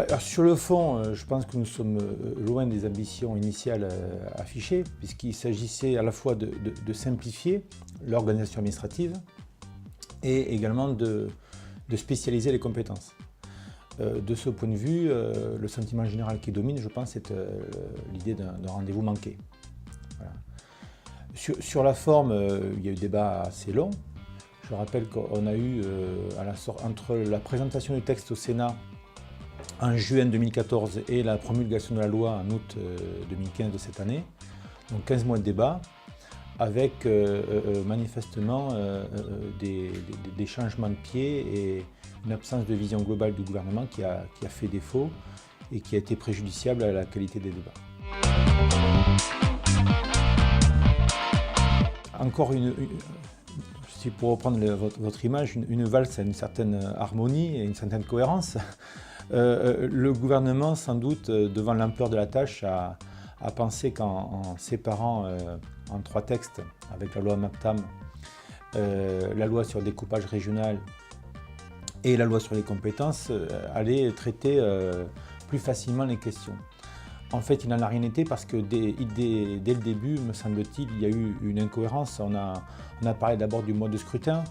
Alors, sur le fond, je pense que nous sommes loin des ambitions initiales affichées, puisqu'il s'agissait à la fois de simplifier l'organisation administrative et également de spécialiser les compétences. De ce point de vue, le sentiment général qui domine, je pense, c'est l'idée d'un rendez-vous manqué. Voilà. Sur la forme, il y a eu débat assez long. Je rappelle qu'on a eu, entre la présentation du texte au Sénat en juin 2014 et la promulgation de la loi en août 2015 de cette année, donc 15 mois de débat, avec manifestement des changements de pied et une absence de vision globale du gouvernement qui a fait défaut et qui a été préjudiciable à la qualité des débats. Encore si pour reprendre votre image, une valse a une certaine harmonie et une certaine cohérence. Le gouvernement, sans doute, devant l'ampleur de la tâche, a pensé qu'en séparant en 3 textes, avec la loi MAPTAM, la loi sur le découpage régional et la loi sur les compétences, allait traiter plus facilement les questions. En fait, il n'en a rien été parce que dès le début, me semble-t-il, il y a eu une incohérence. On a parlé d'abord du mode de scrutin,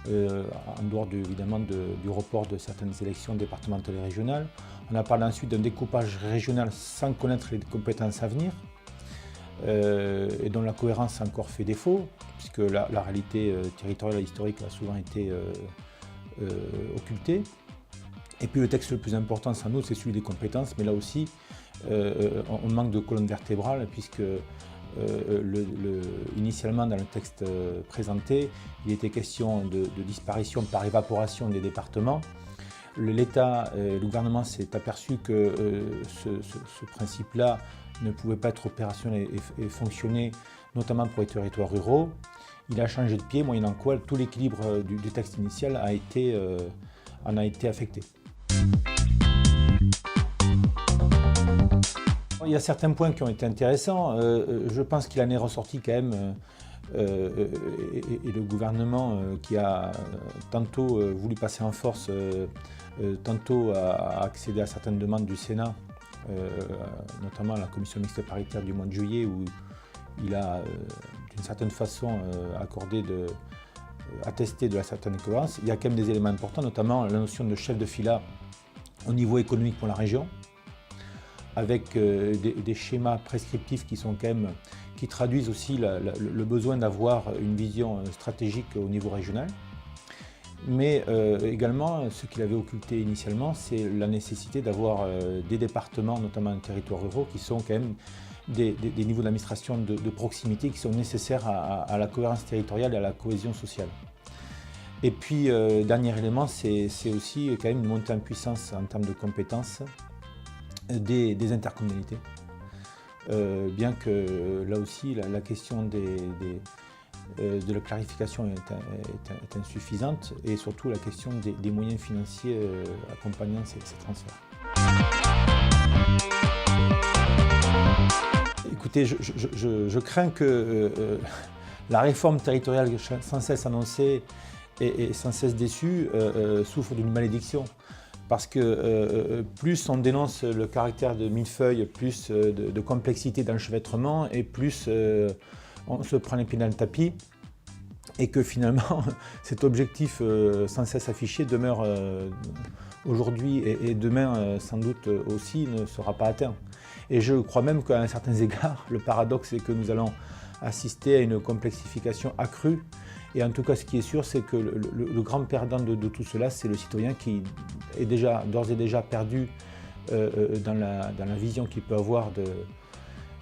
en dehors évidemment du report de certaines élections départementales et régionales. On a parlé ensuite d'un découpage régional sans connaître les compétences à venir, et dont la cohérence a encore fait défaut, puisque la réalité territoriale et historique a souvent été occultée. Et puis le texte le plus important sans doute, c'est celui des compétences, mais là aussi, on manque de colonne vertébrale, puisque initialement dans le texte présenté, il était question de disparition par évaporation des départements. L'État, le gouvernement s'est aperçu que ce principe-là ne pouvait pas être opérationnel et fonctionner, notamment pour les territoires ruraux. Il a changé de pied, moyennant quoi tout l'équilibre du texte initial en a été affecté. Il y a certains points qui ont été intéressants. Je pense qu'il en est ressorti quand même, et le gouvernement qui a tantôt voulu passer en force, tantôt a accédé à certaines demandes du Sénat, notamment la commission mixte paritaire du mois de juillet, où il a d'une certaine façon attesté de la certaine cohérence. Il y a quand même des éléments importants, notamment la notion de chef de filât au niveau économique pour la région, avec des schémas prescriptifs qui traduisent aussi le besoin d'avoir une vision stratégique au niveau régional. Mais également, ce qu'il avait occulté initialement, c'est la nécessité d'avoir des départements, notamment en territoires ruraux, qui sont quand même des niveaux d'administration de proximité qui sont nécessaires à la cohérence territoriale et à la cohésion sociale. Et puis, dernier élément, c'est aussi quand même une montée en puissance en termes de compétences des intercommunalités. Bien que là aussi, la question de la clarification est insuffisante, et surtout la question des moyens financiers accompagnant ces transferts. Écoutez, je crains que la réforme territoriale sans cesse annoncée et sans cesse déçue souffre d'une malédiction. Parce que plus on dénonce le caractère de millefeuille, plus de complexité d'enchevêtrement, et plus on se prend les pieds dans le tapis, et que finalement cet objectif sans cesse affiché demeure aujourd'hui et demain sans doute aussi ne sera pas atteint. Et je crois même qu'à un certain égard, le paradoxe est que nous allons assister à une complexification accrue. Et en tout cas, ce qui est sûr, c'est que le grand perdant de tout cela, c'est le citoyen qui est d'ores et déjà perdu dans la vision qu'il peut avoir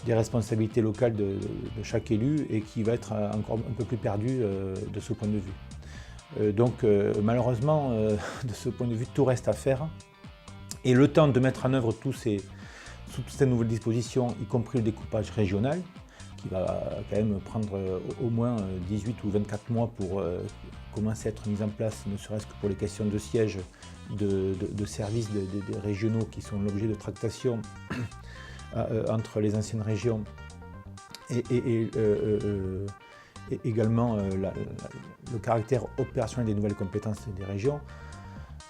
des responsabilités locales de chaque élu, et qui va être encore un peu plus perdu de ce point de vue. Donc malheureusement, de ce point de vue, tout reste à faire. Et le temps de mettre en œuvre toutes ces nouvelles dispositions, y compris le découpage régional, qui va quand même prendre au moins 18 ou 24 mois pour commencer à être mis en place, ne serait-ce que pour les questions de siège de services des régionaux qui sont l'objet de tractations entre les anciennes régions, et également le caractère opérationnel des nouvelles compétences des régions.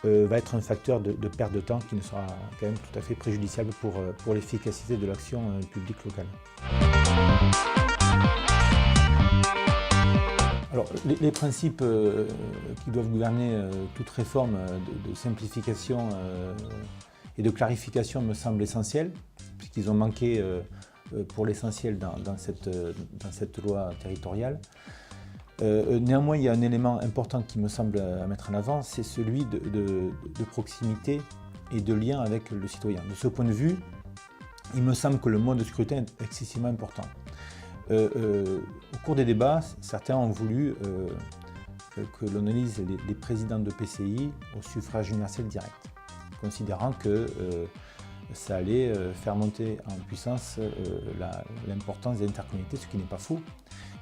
va être un facteur de perte de temps qui ne sera quand même tout à fait préjudiciable pour l'efficacité de l'action publique locale. Alors, les principes qui doivent gouverner toute réforme de simplification et de clarification me semblent essentiels, puisqu'ils ont manqué pour l'essentiel dans cette loi territoriale. Néanmoins, il y a un élément important qui me semble à mettre en avant, c'est celui de proximité et de lien avec le citoyen. De ce point de vue, il me semble que le mode de scrutin est excessivement important. Au cours des débats, certains ont voulu que l'on élise les présidents de PCI au suffrage universel direct, considérant que ça allait faire monter en puissance l'importance des intercommunalités, ce qui n'est pas faux.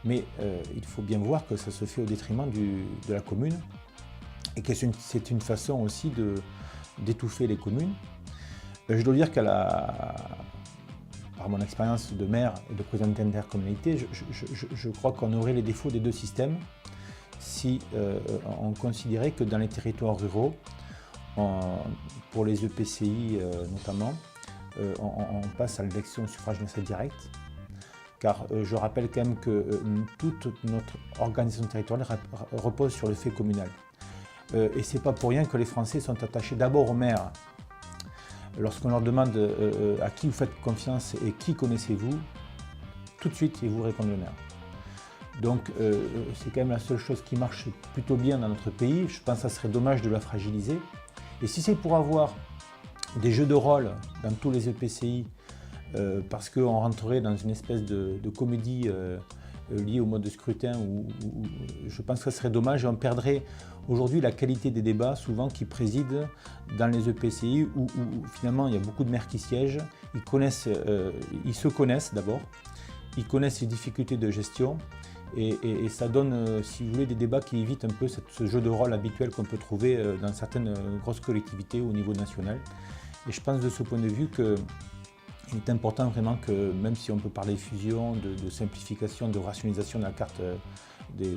Mais il faut bien voir que ça se fait au détriment de la commune et que c'est une façon aussi d'étouffer les communes. Je dois dire par mon expérience de maire et de président d'intercommunalité, je crois qu'on aurait les défauts des deux systèmes si on considérait que dans les territoires ruraux, pour les EPCI notamment, on passe à l'élection au suffrage universel direct. Car je rappelle quand même que toute notre organisation territoriale repose sur le fait communal. Et ce n'est pas pour rien que les Français sont attachés d'abord au maire. Lorsqu'on leur demande à qui vous faites confiance et qui connaissez-vous, tout de suite ils vous répondent le maire. Donc c'est quand même la seule chose qui marche plutôt bien dans notre pays. Je pense que ça serait dommage de la fragiliser. Et si c'est pour avoir des jeux de rôle dans tous les EPCI, parce qu'on rentrerait dans une espèce de comédie liée au mode de scrutin où je pense que ce serait dommage et on perdrait aujourd'hui la qualité des débats souvent qui président dans les EPCI où finalement il y a beaucoup de maires qui siègent, ils se connaissent d'abord, ils connaissent les difficultés de gestion et ça donne, si vous voulez, des débats qui évitent un peu ce jeu de rôle habituel qu'on peut trouver dans certaines grosses collectivités au niveau national. Et je pense de ce point de vue que il est important vraiment que, même si on peut parler de fusion, de simplification, de rationalisation de la carte des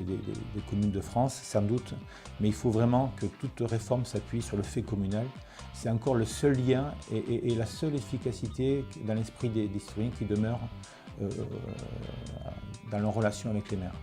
communes de France, sans doute, mais il faut vraiment que toute réforme s'appuie sur le fait communal. C'est encore le seul lien et la seule efficacité dans l'esprit des citoyens qui demeurent dans leur relation avec les maires.